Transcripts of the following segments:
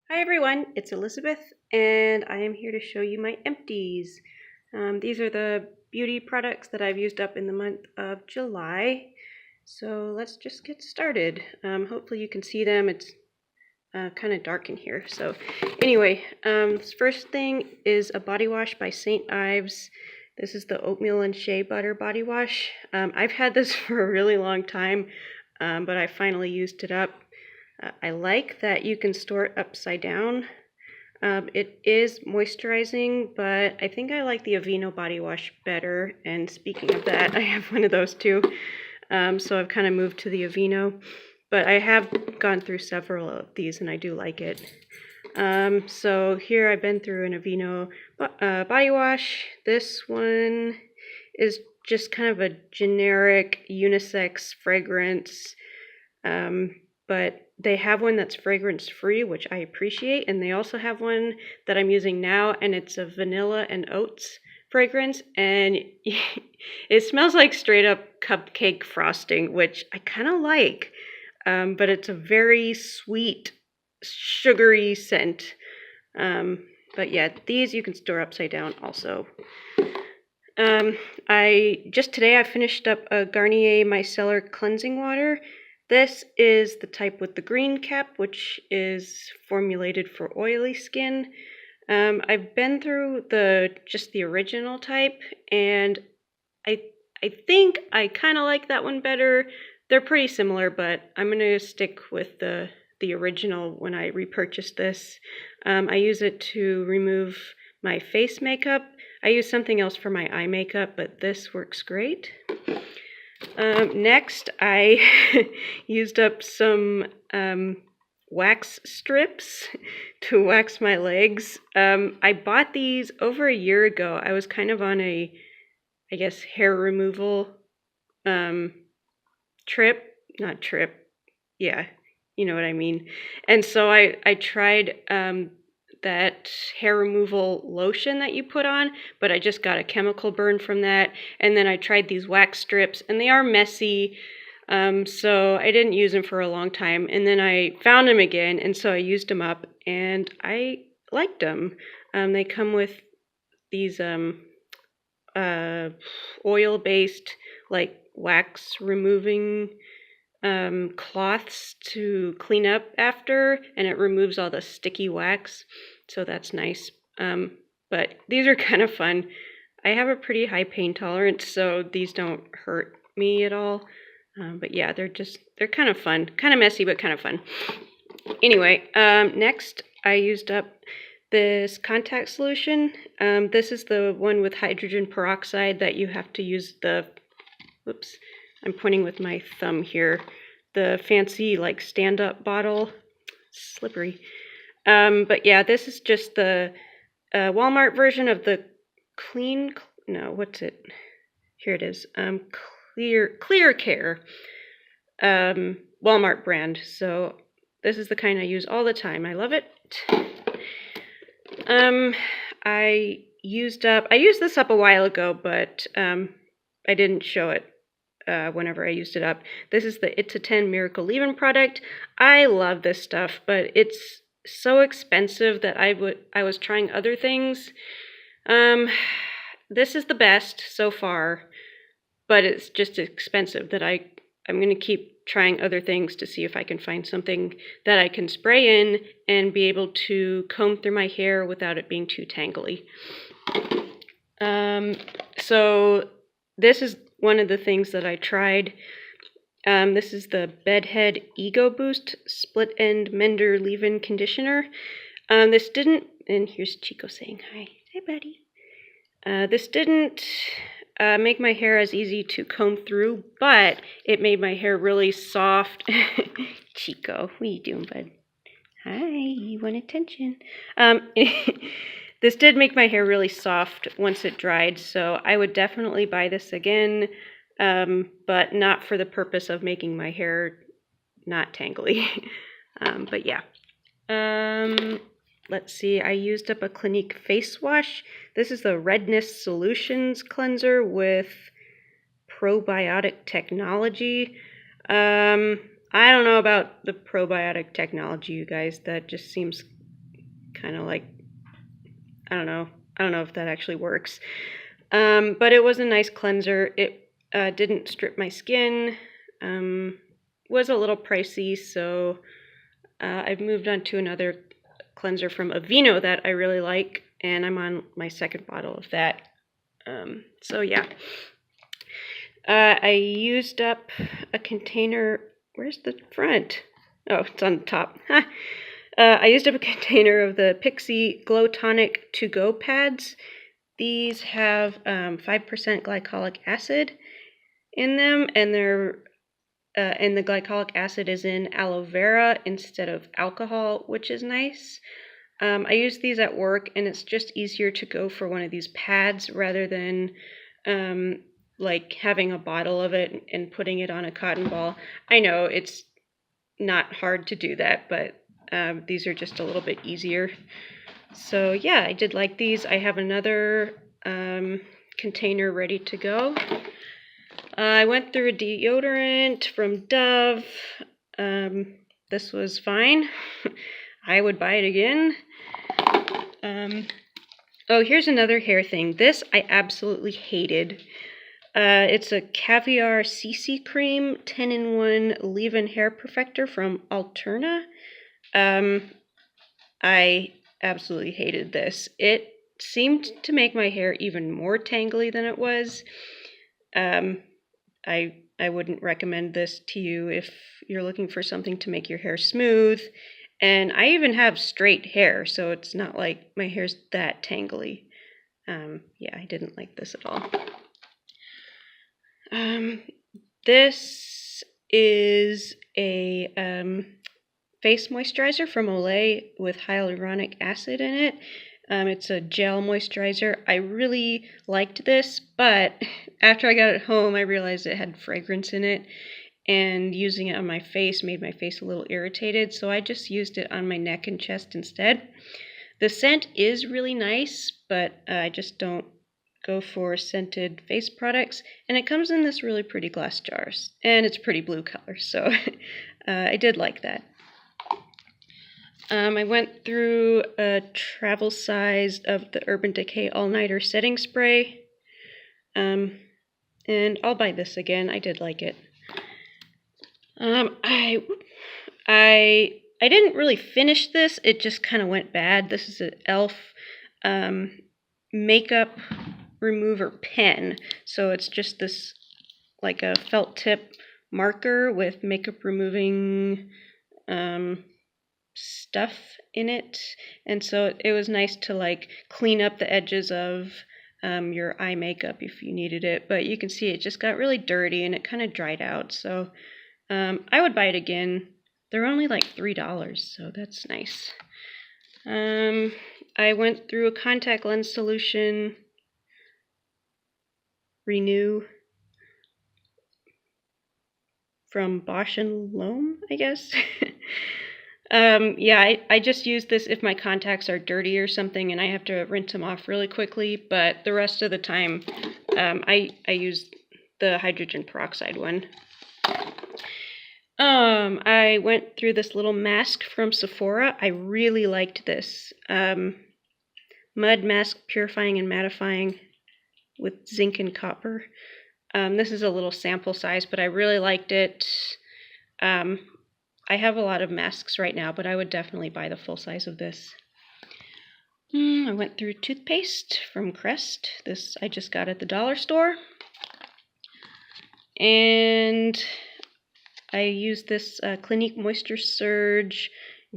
Hi everyone, it's Elizabeth and I am here to show you my empties. These are the beauty products that I've used up in the month of July. So let's just get started. Hopefully you can see them. It's kind of dark in here. So anyway, this first thing is a body wash by St. Ives. This is the Oatmeal and Shea Butter Body Wash. I've had this for a really long time, but I finally used it up. I like that you can store it upside down. It is moisturizing, but I think I like the Aveeno body wash better. And speaking of that, I have one of those too. So I've kind of moved to the Aveeno. But I have gone through several of these and I do like it. So here I've been through an Aveeno body wash. This one is just kind of a generic unisex fragrance. But they have one that's fragrance free, which I appreciate, and they also have one that I'm using now, and it's a vanilla and oats fragrance, and it smells like straight up cupcake frosting, which I kind of like, but it's a very sweet, sugary scent. But yeah, these you can store upside down also. Today I finished up a Garnier Micellar cleansing water. This is the type with the green cap, which is formulated for oily skin. I've been through just the original type, and I think I kind of like that one better. They're pretty similar, but I'm going to stick with the original when I repurchase this. I use it to remove my face makeup. I use something else for my eye makeup, but this works great. Next, I used up some wax strips to wax my legs. I bought these over a year ago. I was kind of on I guess, hair removal trip. Yeah, you know what I mean. And so I tried that hair removal lotion that you put on, but I just got a chemical burn from that. And then I tried these wax strips, and they are messy, so I didn't use them for a long time. And then I found them again, and so I used them up, and I liked them. They come with these oil-based, like, wax removing cloths to clean up after, and it removes all the sticky wax, so that's nice. But these are kind of fun. I have a pretty high pain tolerance, so these don't hurt me at all. But yeah, they're kind of fun, kind of messy, but kind of fun. Anyway, next I used up this contact solution. This is the one with hydrogen peroxide that you have to use whoops, I'm pointing with my thumb here, the fancy like stand-up bottle. Slippery. But yeah, this is just the Walmart version of the what's it? Here it is. Clear Care Walmart brand. So this is the kind I use all the time. I love it. I used this up a while ago, but I didn't show it whenever I used it up. This is the It's a 10 Miracle Leave-In product. I love this stuff, but it's so expensive that I was trying other things. This is the best so far, but it's just expensive that I'm going to keep trying other things to see if I can find something that I can spray in and be able to comb through my hair without it being too tangly. So this is one of the things that I tried. This is the Bedhead Ego Boost Split End Mender Leave-In Conditioner. This didn't, and here's Chico saying hi. Hi, buddy. This didn't make my hair as easy to comb through, but it made my hair really soft. Chico, what are you doing, bud? Hi, you want attention. This did make my hair really soft once it dried, so I would definitely buy this again, but not for the purpose of making my hair not tangly. But yeah. Let's see, I used up a Clinique face wash. This is the Redness Solutions Cleanser with probiotic technology. I don't know about the probiotic technology, you guys. That just seems kind of like, I don't know if that actually works. But it was a nice cleanser. It didn't strip my skin. Was a little pricey, so I've moved on to another cleanser from Aveeno that I really like, and I'm on my second bottle of that. So yeah. I used up a container. Where's the front? Oh, it's on the top. I used up a container of the Pixi Glow Tonic to-go pads. These have 5% glycolic acid in them, and the glycolic acid is in aloe vera instead of alcohol, which is nice. I use these at work, and it's just easier to go for one of these pads rather than like having a bottle of it and putting it on a cotton ball. I know it's not hard to do that, but these are just a little bit easier. So yeah, I did like these. I have another container ready to go. I went through a deodorant from Dove. This was fine. I would buy it again. Oh, here's another hair thing. This I absolutely hated. It's a Caviar CC cream 10-in-1 leave-in hair perfector from Alterna. I absolutely hated this. It seemed to make my hair even more tangly than it was. I wouldn't recommend this to you if you're looking for something to make your hair smooth. And I even have straight hair, so it's not like my hair's that tangly. Yeah, I didn't like this at all. This is a face moisturizer from Olay with hyaluronic acid in it. It's a gel moisturizer. I really liked this, but after I got it home, I realized it had fragrance in it, and using it on my face made my face a little irritated, so I just used it on my neck and chest instead. The scent is really nice, but I just don't go for scented face products, and it comes in this really pretty glass jars, and it's pretty blue color, so I did like that. I went through a travel size of the Urban Decay All-Nighter Setting Spray, and I'll buy this again. I did like it. I didn't really finish this. It just kind of went bad. This is an e.l.f. Makeup remover pen. So it's just this, like a felt tip marker with makeup removing stuff in it. And so it was nice to like clean up the edges of your eye makeup if you needed it. But you can see it just got really dirty and it kind of dried out. So I would buy it again. They're only like $3, so that's nice. I went through a contact lens solution, Renew, from Bausch and Lomb, I guess. Yeah, I just use this if my contacts are dirty or something and I have to rinse them off really quickly, but the rest of the time I use the hydrogen peroxide one. I went through this little mask from Sephora. I really liked this. Mud Mask Purifying and Mattifying with zinc and copper. This is a little sample size, but I really liked it. I have a lot of masks right now, but I would definitely buy the full size of this. I went through toothpaste from Crest. This I just got at the dollar store. And I used this Clinique Moisture Surge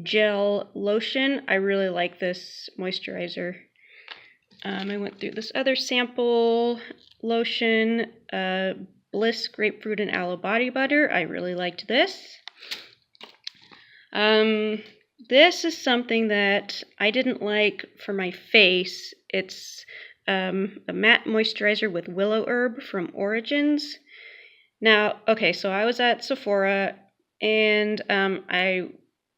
Gel Lotion. I really like this moisturizer. I went through this other sample lotion, Bliss Grapefruit and Aloe Body Butter. I really liked this. This is something that I didn't like for my face. It's a matte moisturizer with willow herb from Origins. Now, okay, so I was at Sephora and I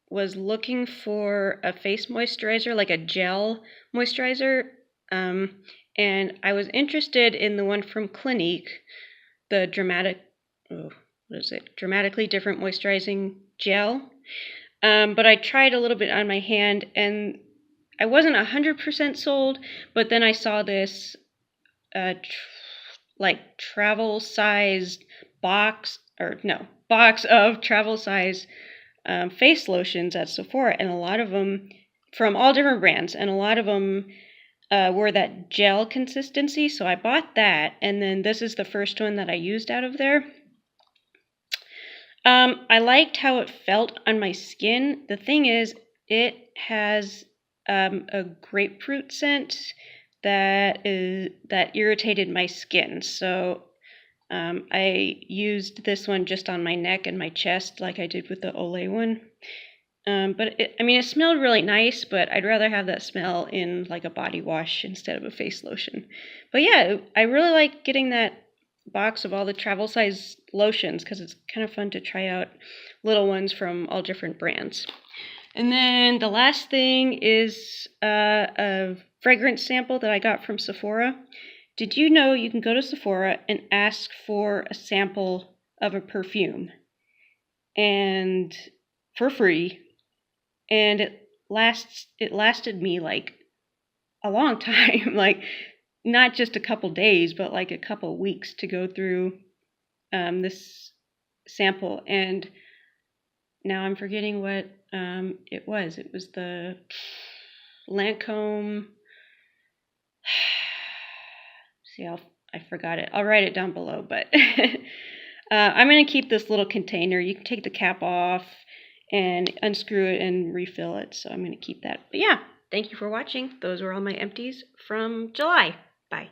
was looking for a face moisturizer, like a gel moisturizer, and I was interested in the one from Clinique, the Dramatically Different Moisturizing Gel. But I tried a little bit on my hand, and I wasn't 100% sold, but then I saw this like travel-sized box of travel-size face lotions at Sephora, and a lot of them from all different brands, and a lot of them were that gel consistency. So I bought that, and then this is the first one that I used out of there. I liked how it felt on my skin. The thing is, it has a grapefruit scent that irritated my skin. So I used this one just on my neck and my chest, like I did with the Olay one. But it smelled really nice, but I'd rather have that smell in like a body wash instead of a face lotion. But yeah, I really like getting that box of all the travel size lotions because it's kind of fun to try out little ones from all different brands. And then the last thing is a fragrance sample that I got from Sephora. Did you know you can go to Sephora and ask for a sample of a perfume and for free, and it lasted me like a long time, like not just a couple days, but like a couple weeks to go through this sample. And now I'm forgetting what it was. It was the Lancome. See, I forgot it. I'll write it down below, but I'm going to keep this little container. You can take the cap off and unscrew it and refill it, so I'm going to keep that. But yeah, thank you for watching. Those were all my empties from July. Bye.